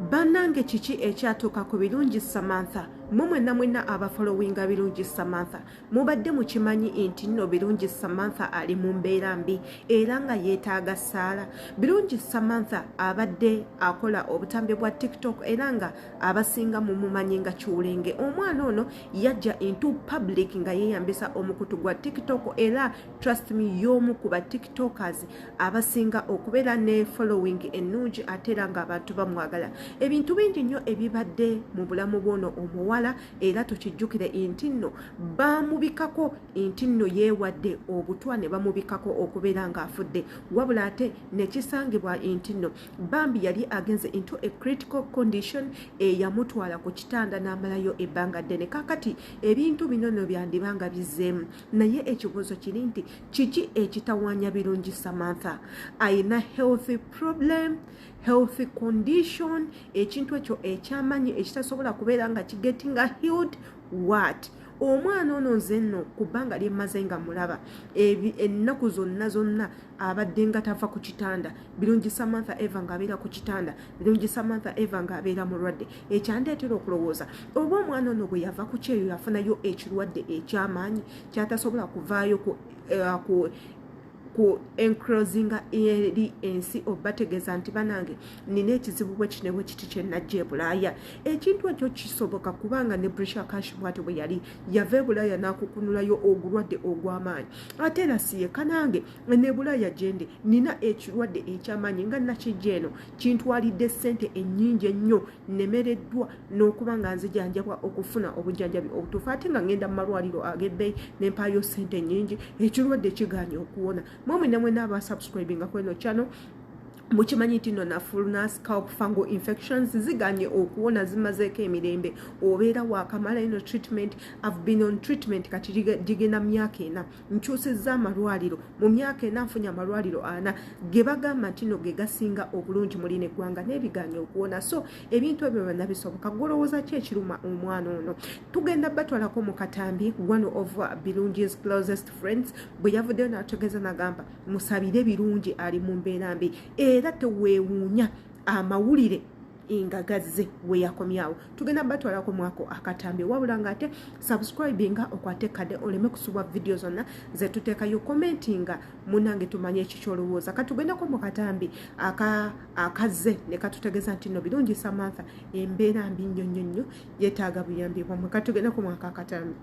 Bannange kiki ekyatuuka ku Birungi Samantha mwenna mwenna abafollowinga Birungi Samantha mubadde mukimanyi nti nno Birungi Samantha ali mu mbeera mbi era nga yeetaaga ssaala. Birungi Samantha abadde akola obutambi bwa TikTok era nga abasinga mumumanyi nga kiwulenge. Omwana ono yajja into public nga yeeyambisa omukutu gwa TikTok era trust me y'omu ku ba TikTokers abasinga okubeera ne following ennungi ate era nga abantu bamwagala. Ebintu bingi nnyo ebibadde mu bulamu bw'ono omuwala era tukijjukire nti nno bamubikako nti nno yeewadde obutwa ne bamubikako okubeera ng'afudde, wabula ate nekisangibwa nti nno Bambi yali agenze into a critical condition eyamutwala ku kitanda n'amalayo ebbanga ddene. Kakati ebintu bino nno byandibanga bizzeemu, naye ekibuuzo kiri nti kiki ekitawaanya Birungi Samantha? Ayina healthy problem, healthy condition, ekintu ekyo ekyamanyi ekitasobola kubeera nga kigetinga healed what? Omwana ono nze nno ku bbanga lyemmaze nga mulaba ennaku zonna abadde nga tava ku kitanda. Birungi Samantha eva ng'abeera ku kitanda, Birungi Samantha eva ng'abeera mulwadde. Ekyandeetera okulowooza oba omwana ono bwe yava ku kyeyo yafunayo ekirwadde ekyamaanyi kyatasobola kuvaayo ku encrosinga eri ensi obategeeza nti banange nina ekizibu bwe kine bwe kiti kye najja e Bulaaya. Ekintu ekyo kisoboka kubanga ne Brisha Kashimwati bwe yali yava e Bulaaya n'akukunulayo ogulwadde ogw'amaanyi. Ate era siye kanange ne Bulaaya gyendi nina ekirwadde ekyamaanyi nga nakijja eno kintwalidde ssente ennyingi ennyo, nemereddwa n'okuba nga nzijanjabwa okufuna obujjanjabi obutuufu ate nga ngenda mu malwaliro ag'ebbeeyi ne mpaayo ssente nnyingi, ekirwadde kigaanye okuwona. Mwemwe n'aba subscribing ku eno channel mukimanyi nti nno nafuluna scalp fungal infections ziganye okuwona, zimazeeko emirembe. Obeera waakamala ino treatment. I've been on treatment kati gigenda myaka ena, nkyusizza amalwaliro. Mu myaka ena nfunye amalwaliro 4 ge bagamba nti nno ge gasinga obulungi mu lino eggwanga n'ebiganye okuwona. So ebintu ebyo byonna bisoboka. Golowooza ki ekiruma omwana ono? Tugenda batwalako mu katambi one of Birungi's closest friends bwe yavuddeyo n'ategeeza n'agamba musabire Birungi ali mu mbeera mbi era teweewuunya amawulire engagazze we yakomyawo. Tugenda batwalako mwako akatambi wabula nga ate subscribinga okwate kade oleme kusubwa video zonna ze tuteekayo, commentinga munange tumanye ekikyolowooza. Katugendako mu katambi akazze ne katutegeeza nti nno Birungi Samantha embeera mbi nnyo yeetaaga buyambi bwamwe. Katugendako mwako akatambi.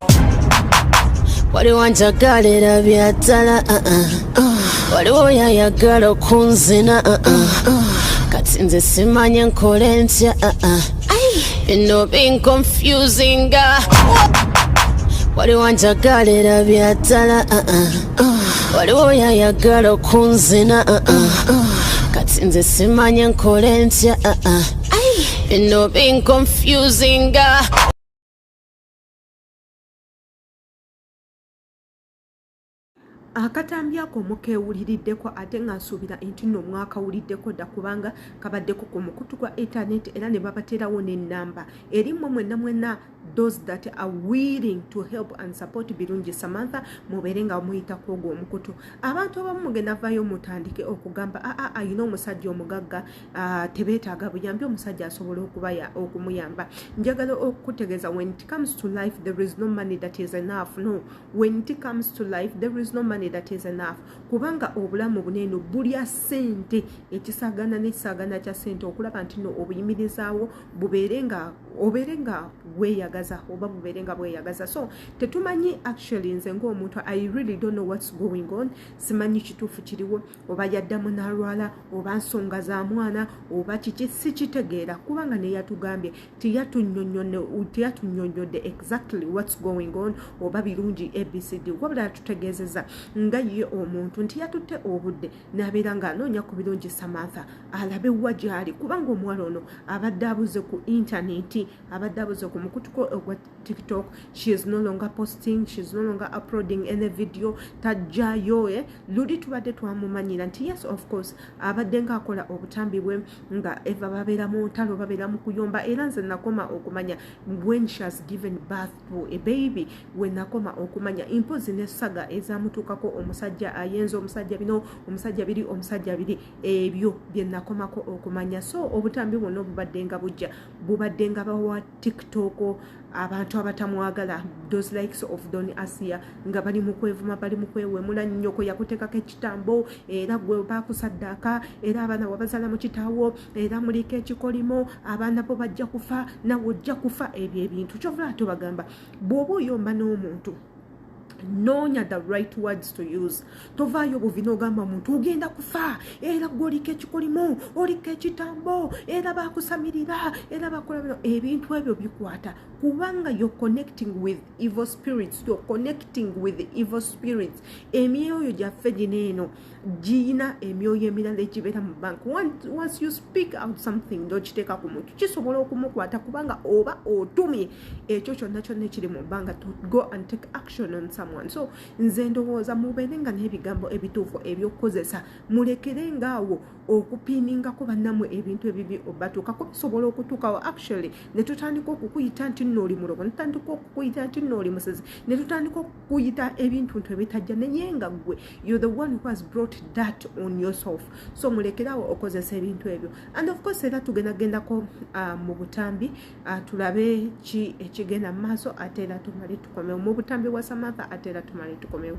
Waliwo njagala byatala waliwo yayagala okunzina kati nze simanye nkole ntya bino being confusing waliwo njagala byatala waliwo yayagala okunzina kati nze simanye nkole ntya bino being confusing Akatambi ako mukewuliriddeko ate nga nsuubira nti nno mwakawuliddeko dda kubanga kabaddeko ku mukutu gwa internet era ne babateerawo n'ennamba eri mwenna those that are willing to help and support Birungi Samantha mubeere nga muyitako ogwo omukutu. Abantu abamu mugenda vaayo mutandike okugamba ayina omusajja omugagga tebeetaaga buyambi, omusajja asobola okumuyamba. Njagala okutegeeza when it comes to life there is no money that is enough. No, when it comes to life there is no money that is enough. Kubanga obulamu buneeno bulya ssente, ekisagana n'ekisagana kya ssente okulaba nti no obuyimirizaawo obeere nga weeyagaza oba bubeere nga bweyagaza. So tetumanyi actually nze ng'omuntu I really don't know what's going on. Simanyi kituufu kiriwo oba yaddamu n'alwala oba nsonga za mwana oba kiki sikitegeera kubanga ne yatugambye teyatunyonnyodde exactly what's going on oba Birungi ABCD wabula tutegeezeza nga ye omuntu nti yatutte obudde n'abeera ng'anoonya ku Birungi Samantha alabe wa gy'ali kubanga omuwala ono abadde abuze ku internet, abadde abuze ku mukutuko ogwa TikTok. She is no longer posting, she is no longer uploading any video. Tajjayo luli tubadde twamumanyira nti yes of course abadde ng'akola obutambi bwe nga eva babeera mu ntalo babeera mu kuyomba era nze nakoma okumanya when she has given birth to a baby, we nakoma okumanya impozi n'essaga ezamutuuka nakomako omusajja ayenza omusajja bino omusajja biri omusajja biri ebyo bye nakomako okumanya. So obutambi bwonna obubadde nga bubadde nga bawa TikTok abantu abatamwagala, those likes of Donasiya nga bali mu kwevuma, bali mu kwewemula. Nnyoko yakuteekako ekitambo era gwe baakusaddaaka era abaana wabazaala mu kitaawo era muliko ekikolimo, abaana bo bajja kufa nawe ojja kufa. Ebyo ebintu kyovula tubagamba bw'oba oyomba n'omuntu noonya the right words to use. Tovaayo buvina ogamba muntu ogenda kufa era gwe oliko ekikolimo oliko ekitambo era baakusamirira era bakola ebintu ebyo bikwata kubanga you're connecting with evil spirits. You're connecting with evil spirits. Emyoyo gyaffe gino eno giyina emyoyo emirala egibeera mu bank. Once you speak out something n'okiteeka ku muntu kisobola okumukwata kubanga oba otumye ekyo kyonna kyonna ekiri mu bbanga to go and take action on someone. So nze ndowooza mubeerenga n'ebigambo ebituufu ebyokukozesa, mulekerengaawo okupiimingako bannammwe ebintu ebibi obatuukako bisobola okutuukawo actually ne tutandika okukuyita nti nno oli mulogo, ne tutandika okukuyita nti nno oli musezi, ne tutandika okukuyita ebintu ebitajja naye nga ggwe you're the one who has brought that on yourself. So mulekerawo okozesa ebintu ebyo. And of course era tugendagendako mu butambi tulabe ki ekigenda mu maaso ate era tumale tukomewo mu butambi bwa Samantha ate era tumale tukomewo.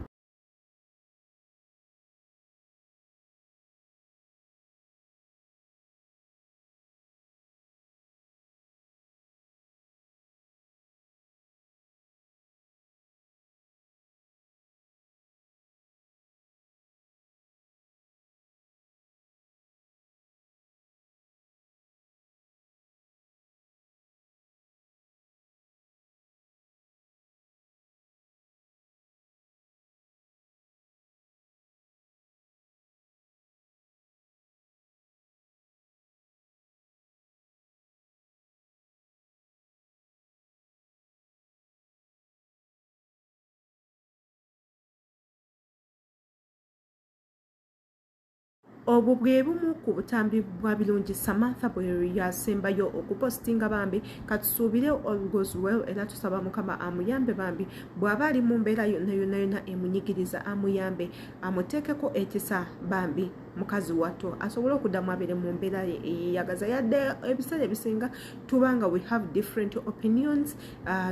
Obwo bwe bumu ku butambi bwa Birungi Samantha Bweri yasembayo okupostinga Bambi. Katusuubire all goes well era tusaba Mukama amuyambe Bambi bw'aba ali mu mbeera yonna emunyigiriza amuyambe amuteekeko ekisa Bambi mukazi watto asobole okuddamu abeere mu mbeera eyeyagaza. Yadde ebiseera ebisinga tubanga we have different opinions,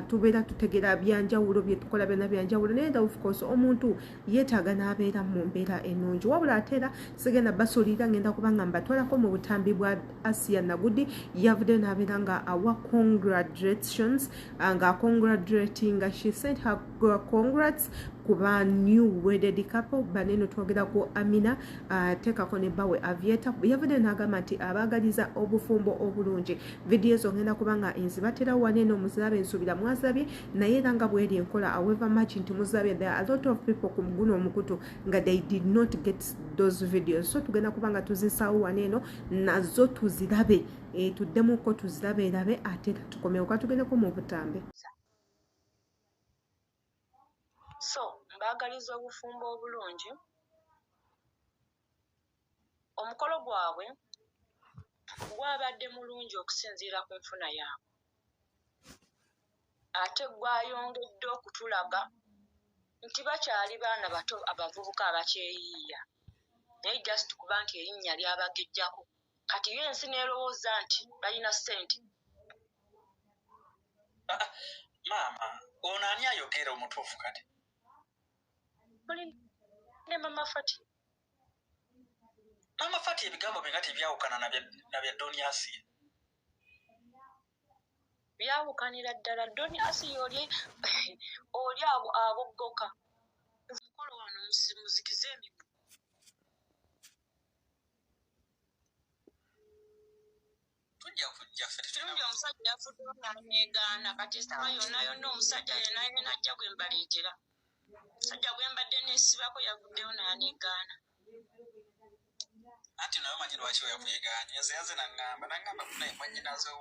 tubeera tutegera byanjawulo bye tukola byonna byanjawulo naye of course omuntu yeetaaga n'abeera mu mbeera ennungi. Wabula ate era sigenda basolira ngenda kubanga mbatwalako mu butambi bwa Asia Nagudi yavudde n'abeera nga awa congratulations nga congratulating, she sent her congrats kuba new wedded couple baneno twogerako Amina tekako ne bawe Avieta yavudde n'agamba nti abaagaliza obufumbo obulungi. Video ezo ngenda kubanga enzibatera waneno muzabe nsubira mwazabye naye era nga bweri enkola however much nti muzabe there are a lot of people ku muguno omukutu nga they did not get those videos. So tugenda kubanga tuzisaawo waneno nazo tuzirabe tuddemuko tuzirabe erabe ate tukomewo katugendeko mu butambe. So mbaagaliza obufumbo obulungi. Omukolo gwabwe gwabadde mulungi okusinziira ku nfuna yaabwe, ate gwayongedde okutulaga nti bakyali baana bato abavubuka abakyeyiiya naye just kuba nti erinnya lyabagejjako kati yo ensi neerowooza nti balina ssente. Maama ono ani ayogera omutuufu kati? Ne Mama Fati. Mama Fati ebigambo bye nga tebyawukana na bya Donasiya. Byawukanira ddala. Donasiya oli aboggoka. Omukolo wano muzikize emiggo. Tujja ffe Kirungi omusajja yafuddeyo n'aneegaana kati esitaba yonna omusajja yenna ajja gwe mbaleetera. Omusajja gwe mbadde neesibako yavuddeyo n'aneegaana. Anti nawe manyi lwaki oyakuyegaanye yaze nangamba kunaye mwannyinazo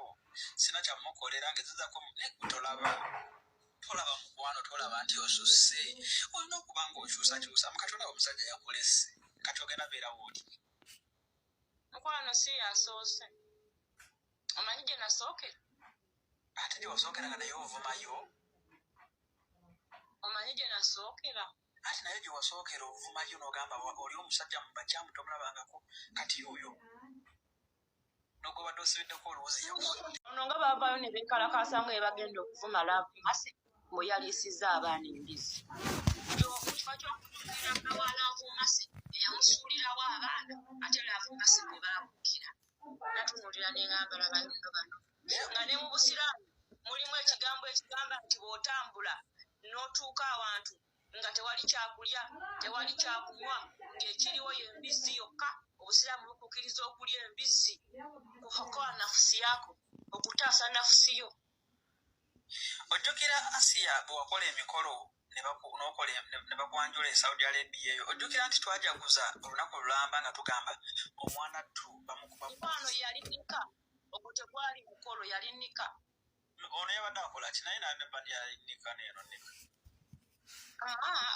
sina kyamukolera ngezizako tolaba mukwano tolaba nti osusse olina okuba ng'okyusakyusa mukatolaba omusajja yakulesse kati ogenda beerawo oti mukwano si yasoose. Omanyi gye nasookera? ate gye wasookera nga naye ovumayo. Omanyi gye nasookera? ati naye gye wasookera ovumayo n'ogamba oli omusajja mu bakyamu tomulabangako kati yuuyo n'ogobadde osibiddeko oluwuzi ono nga baavaayo ne beekalakaasamu ebagenda okuvuma Lwaki Masi bwe yaliisizza abaana embizi kifo ky'okutuukira kawala Masi eyamusuulirawo abaana ate Lwaki Masi bwe baabukira natunuulira n'engambala bannyo bano nga ne mu busiraamu mulimu ekigambo ekigamba nti bw'otambula n'otuuka awantu nga tewali kyakulya tewali kyakunywa ng'ekiriwo y'embizzi yokka obusiraamu bukukkiriza okulya embizzi kukola nafusi yako okutaasa nafusi yo. Ojjukira Asiya bwe wakola emikolo ne bakwanjula e Saudi Arabia eyo ojjukira nti twajaguza olunaku lulamba nga tugamba omwana ttu bamukuba mukwano yali nika ogwo tegwali mukolo yali nika ono yabadde akola ki naye nabadde yali nika neeno nika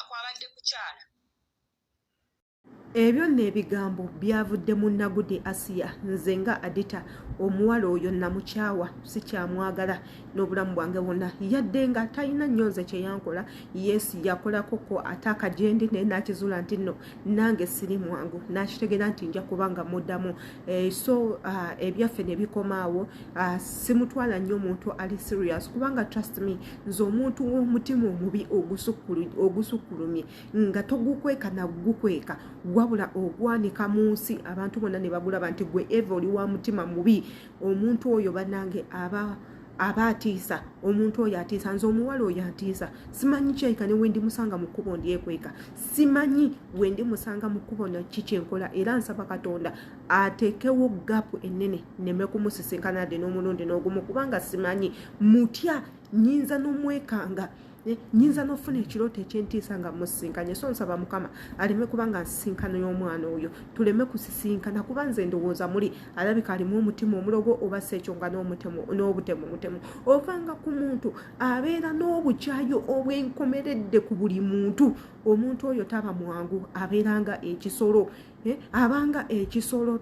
kwabadde kukyala. Ebyo n'ebigambo byavudde mu Nagudi Asiya nze nga Adita omuwala oyo namukyawa sikyamwagala n'obulamu bwange bwonna yadde nga talina nnyonze kye yankola Yesu yakolako ko ataaka gye ndi naye n'akizuula nti nno nange siri mwangu n'akitegeera nti nja kubanga muddamu so ebyaffe ne bikomaawo simutwala nnyo omuntu ali serious kubanga trust me nze omuntu w'omutima omubi ogusukkulumye nga togukweka nagukweka wabula ogwanika mu nsi abantu bonna ne bagulaba nti gwe eva oli wa mutima mubi omuntu oyo bannange aba atiisa omuntu oyo atiisa nze omuwala oyo atiisa simanyi kyayika ne wendi musanga mu kkubo ndyekweka simanyi wendi musanga mu kkubo nakikyenkola era nsaba Katonda ateekewo gapu ennene neme kumusisinkana de n'omulundi n'ogumu kubanga simanyi mutya nyinza n'omwekanga nyinza n'ofuna ekirooto ekyentiisa nga musisinkanye so nsaba Mukama aleme kubanga nsisinkano y'omwana oyo tuleme kusisinkana kuba nze ndowooza muli alabika alimu omutima omulogo oba sekyonga n'obutemu ovanga ku muntu abeera n'obukyayo obwenkomeredde ku buli muntu omuntu oyo taba mwangu abeeranga ekisolo abanga ekisolo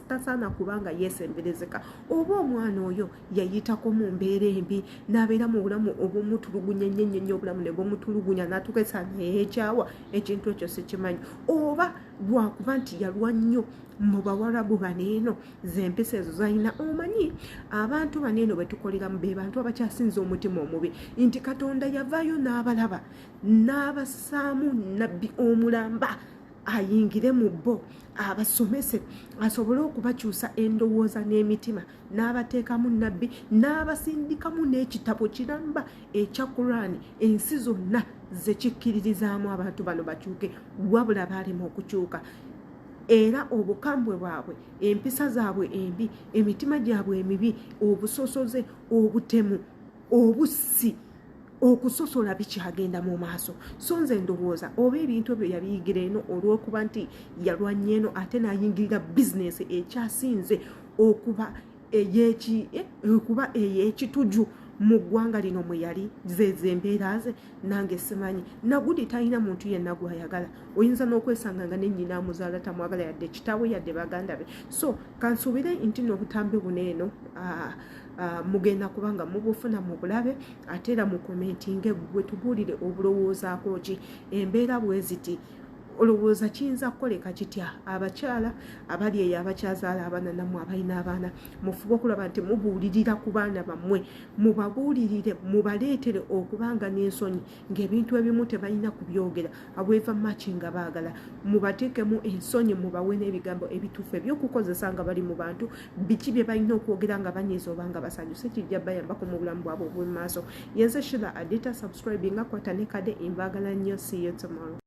tasaana kubanga yesemberezeka oba omwana oyo yayitako mu mbeera embi n'abeera mu bulamu obumutulugunya nnyo obulamu ne bumutulugunya n'atukesa neekyawa ekintu ekyo sikimanyi oba lwakuba nti yalwa nnyo mu bawarabu baneeno zempisa ezo zalina omanyi abantu baneeno betukoleramu be bantu abakyasinza omutima omubi nti Katonda yavaayo n'abalaba n'abasaamu nabbi omulamba ayingire mu bo abasomese asobole okubakyusa endowooza n'emitima n'abateekamu nabbi n'abasindikamu n'ekitabo kiramba ekya Qur'ani ensi zonna zekikkiririzaamu abantu bano bakyuke wabula baalema okukyuka era obukambwe bwabwe empisa zaabwe embi emitima gyabwe emibi obusosoze obutemu obussi okusosola bikyagenda mu maaso so nze ndowooza oba ebintu ebyo yabiyigira eno olw'okuba nti yalwanya eno ate n'ayingirira bizinesi ekyasinze okuba ey'ekituju mu ggwanga lino mwe yali zeze embeera ze nange simanyi Nagudi talina muntu yenna gw'ayagala oyinza n'okwesanga nga nennyina amuzaala tamwagala yadde kitaawe yadde baganda be so kansuubire nti n'obutambi buneeno mugenda kubanga mubufuna mu bulabe ate era mu komentinge gwe tubuulire obulowoozaako ki embeera bwe ziti olowooza kiyinza kukoleka kitya abakyala abali eyo abakyazaala abaana nammwe abalina abaana mufube okulaba nti mubuulirira ku baana bammwe mubabuulirire mubaleetere okubanga n'ensonyi ng'ebintu ebimu tebalina kubyogera abweva maki nga baagala mubateekemu ensonyi mubawe n'ebigambo ebituufu ebyokukozesa nga bali mu bantu biki bye balina okwogera nga banyiiza oba nga basanyuse kijja bayambako mu bulamu bwabwe obw'emaaso yenze Shila Adita subscribing akwata ne kade imbaagala nnyo see you tomorrow.